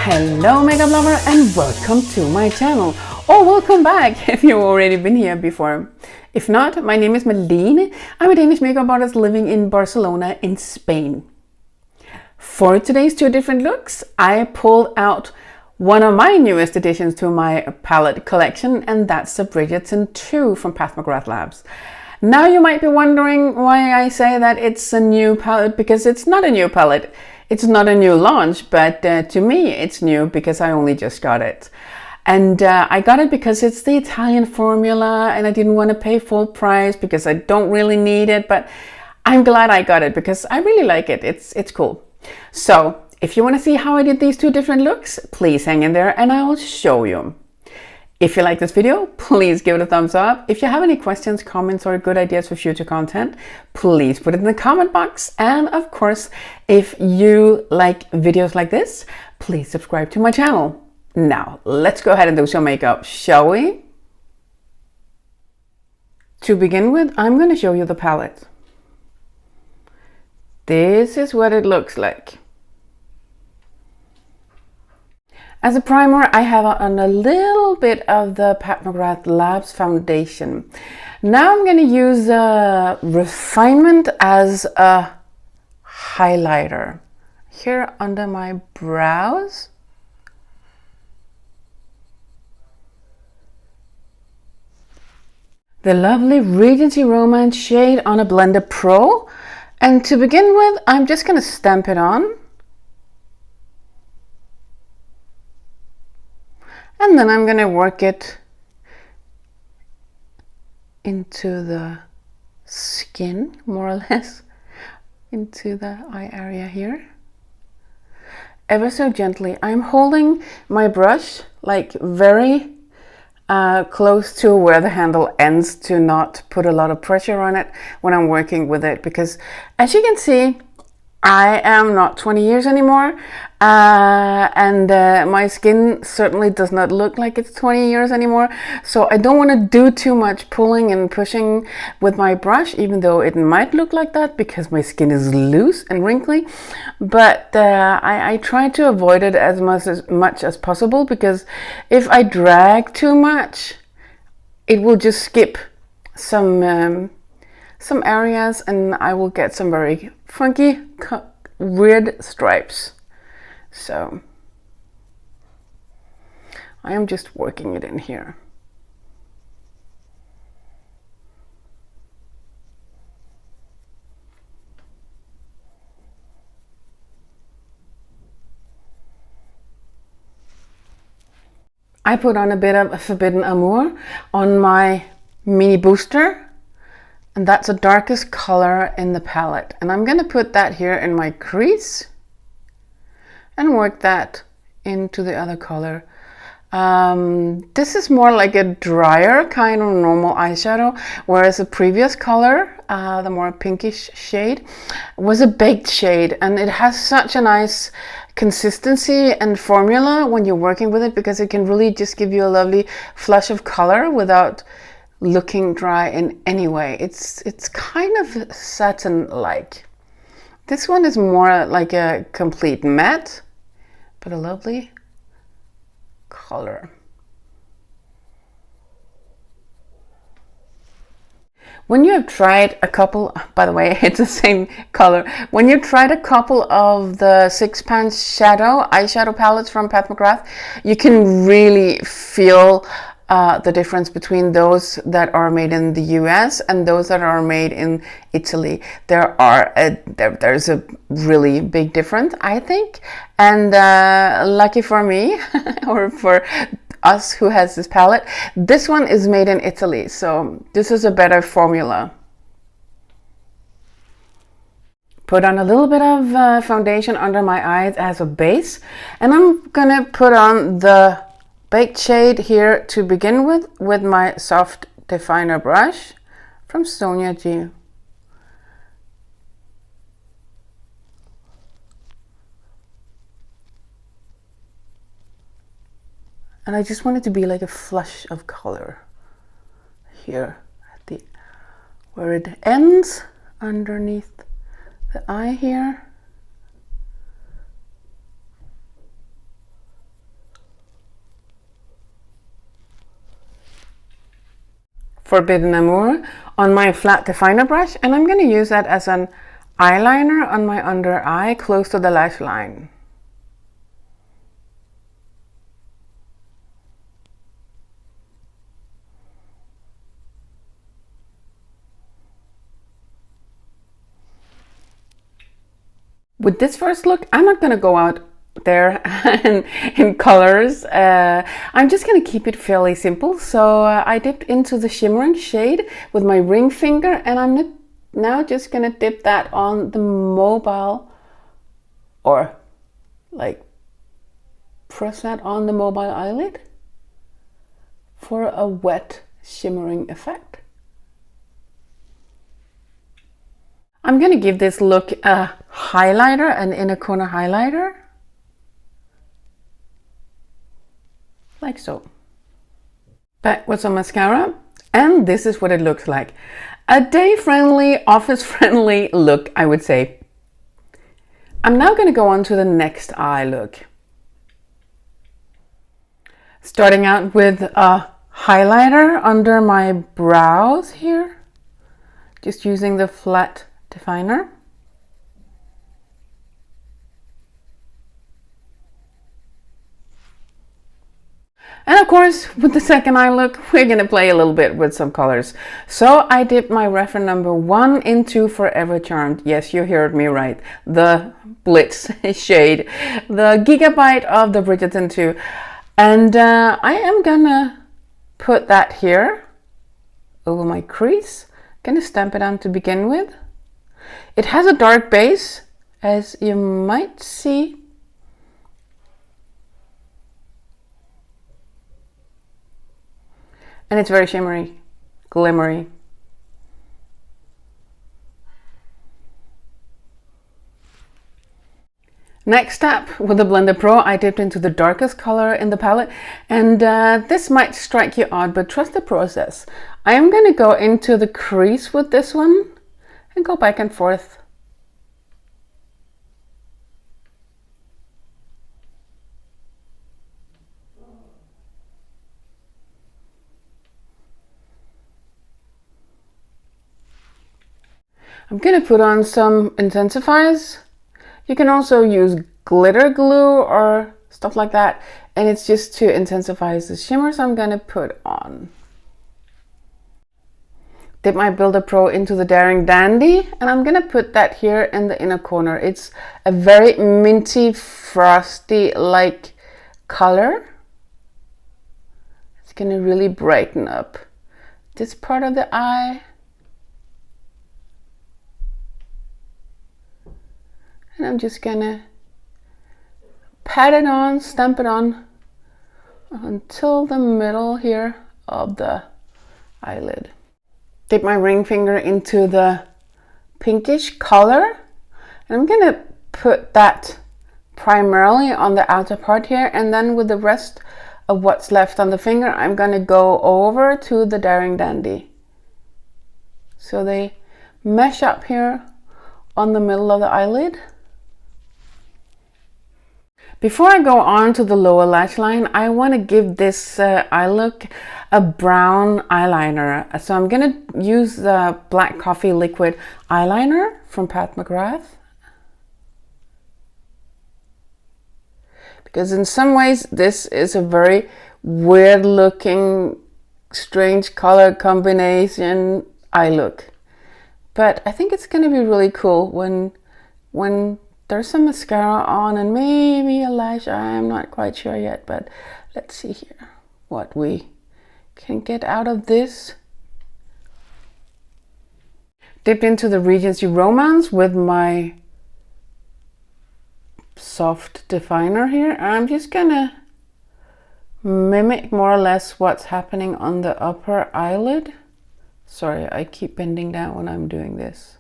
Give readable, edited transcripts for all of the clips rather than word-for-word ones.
Hello makeup lover and welcome to my channel, or welcome back if you've already been here before. If not, my name is Malene. I'm a Danish makeup artist living in Barcelona in Spain. For today's two different looks, I pulled out one of my newest additions to my palette collection, and that's the Bridgerton 2 from Pat McGrath Labs. Now you might be wondering why I say that it's a new palette, because it's not a new palette. It's not a new launch, but to me it's new because I only just got it. And I got it because it's the Italian formula and I didn't want to pay full price because I don't really need it, but I'm glad I got it because I really like it. It's cool. So if you want to see how I did these two different looks, please hang in there and I will show you. If you like this video, please give it a thumbs up. If you have any questions, comments, or good ideas for future content, please put it in the comment box. And of course, if you like videos like this, please subscribe to my channel. Now, let's go ahead and do some makeup, shall we? To begin with, I'm going to show you the palette. This is what it looks like. As a primer, I have on a little bit of the Pat McGrath Labs foundation. Now I'm going to use Refinement as a highlighter here under my brows. The lovely Regency Romance shade on a Blender Pro. And to begin with, I'm just going to stamp it on. And then I'm going to work it into the skin, more or less, into the eye area here. Ever so gently. I'm holding my brush like very close to where the handle ends to not put a lot of pressure on it when I'm working with it, because as you can see, I am not 20 years anymore, and my skin certainly does not look like it's 20 years anymore. So I don't want to do too much pulling and pushing with my brush, even though it might look like that because my skin is loose and wrinkly. But I try to avoid it as much as possible, because if I drag too much, it will just skip some areas and I will get some very funky, weird stripes. So I am just working it in here. I put on a bit of Forbidden Amour on my mini booster. And that's the darkest color in the palette. And I'm going to put that here in my crease and work that into the other color. This is more like a drier kind of normal eyeshadow, whereas the previous color, the more pinkish shade, was a baked shade. And it has such a nice consistency and formula when you're working with it, because it can really just give you a lovely flush of color without looking dry in any way. It's kind of satin-like. This one is more like a complete matte, but a lovely color. When you have tried a couple, by the way, it's the same color. When you tried a couple of the Six Pans eyeshadow palettes from Pat McGrath, you can really feel the difference between those that are made in the US and those that are made in Italy. There's a really big difference, I think. And lucky for me, or for us who has this palette, this one is made in Italy. So this is a better formula. Put on a little bit of foundation under my eyes as a base. And I'm gonna put on the baked shade here to begin with my soft definer brush from Sonia G. And I just want it to be like a flush of color here at where it ends underneath the eye here. Forbidden Amour on my flat definer brush, and I'm going to use that as an eyeliner on my under eye close to the lash line. With this first look, I'm not going to go out there in colors. I'm just going to keep it fairly simple. So I dipped into the shimmering shade with my ring finger, and I'm now just going to dip that on the mobile, or like press that on the mobile eyelid for a wet shimmering effect. I'm going to give this look a highlighter, an inner corner highlighter, like so. Back with some mascara, and this is what it looks like. A day-friendly, office-friendly look, I would say. I'm now going to go on to the next eye look. Starting out with a highlighter under my brows here, just using the flat definer. And of course, with the second eye look, we're going to play a little bit with some colors. So I dipped my reference number 1 into Forever Charmed. Yes, you heard me right. The Blitz shade, the Gigabyte of the Bridgerton 2. And I am going to put that here over my crease. Going to stamp it on to begin with. It has a dark base, as you might see. And it's very shimmery, glimmery. Next up, with the Blender Pro, I dipped into the darkest color in the palette. And this might strike you odd, but trust the process. I am going to go into the crease with this one and go back and forth. I'm going to put on some intensifiers. You can also use glitter glue or stuff like that, and it's just to intensify the shimmer, so I'm going to put on. Dip my Builder Pro into the Daring Dandy, and I'm going to put that here in the inner corner. It's a very minty, frosty-like color. It's going to really brighten up this part of the eye. And I'm just going to pat it on, stamp it on until the middle here of the eyelid. Dip my ring finger into the pinkish color, and I'm going to put that primarily on the outer part here, and then with the rest of what's left on the finger, I'm going to go over to the Daring Dandy. So they mesh up here on the middle of the eyelid. Before I go on to the lower lash line, I want to give this eye look a brown eyeliner. So I'm going to use the Black Coffee Liquid Eyeliner from Pat McGrath. Because in some ways, this is a very weird looking, strange color combination eye look. But I think it's going to be really cool when there's some mascara on and maybe a lash. I'm not quite sure yet, but let's see here what we can get out of this. Dipped into the Regency Romance with my soft definer here. I'm just gonna mimic more or less what's happening on the upper eyelid. Sorry, I keep bending down when I'm doing this.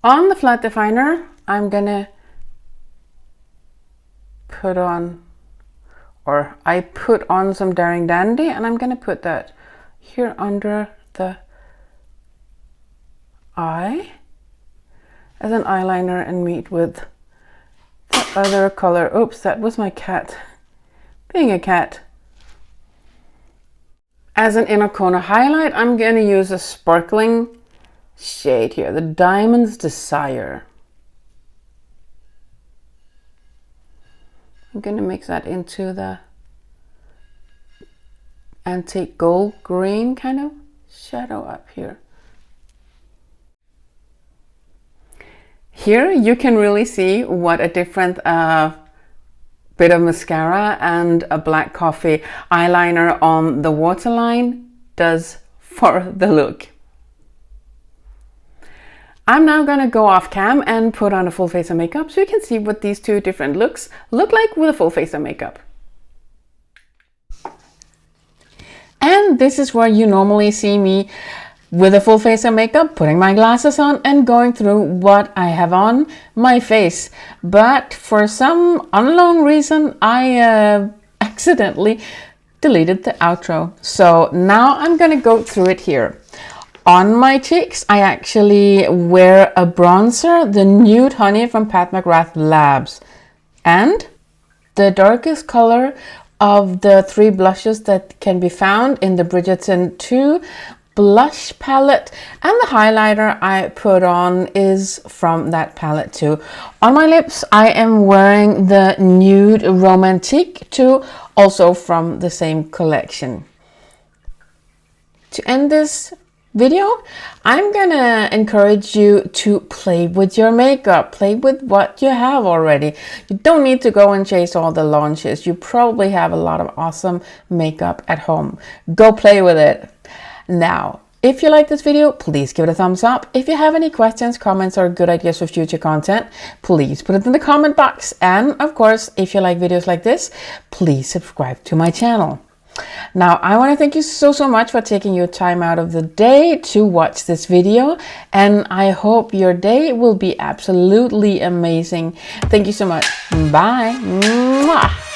On the flat definer, I'm gonna put on, or I put on some Daring Dandy, and I'm gonna put that here under the eye as an eyeliner and meet with the other color. Oops, that was my cat being a cat. As an inner corner highlight, I'm going to use a sparkling shade here, the Diamond's Desire. I'm going to mix that into the antique gold green kind of shadow up here. Here you can really see what a different bit of mascara and a black coffee eyeliner on the waterline does for the look. I'm now going to go off cam and put on a full face of makeup so you can see what these two different looks look like with a full face of makeup. And this is where you normally see me with a full face of makeup, putting my glasses on and going through what I have on my face. But for some unknown reason, I accidentally deleted the outro. So now I'm going to go through it here. On my cheeks, I actually wear a bronzer, the Nude Honey from Pat McGrath Labs. And the darkest color of the 3 blushes that can be found in the Bridgerton 2 blush palette, and the highlighter I put on is from that palette too. On my lips I am wearing the Nude Romantique 2, also from the same collection. To end this video, I'm gonna encourage you to play with your makeup, play with what you have already. You don't need to go and chase all the launches. You probably have a lot of awesome makeup at home. Go play with it. Now, if you like this video, please give it a thumbs up. If you have any questions, comments, or good ideas for future content, please put it in the comment box. And of course, if you like videos like this, please subscribe to my channel. Now, I want to thank you so much for taking your time out of the day to watch this video. And I hope your day will be absolutely amazing. Thank you so much. Bye. Mwah.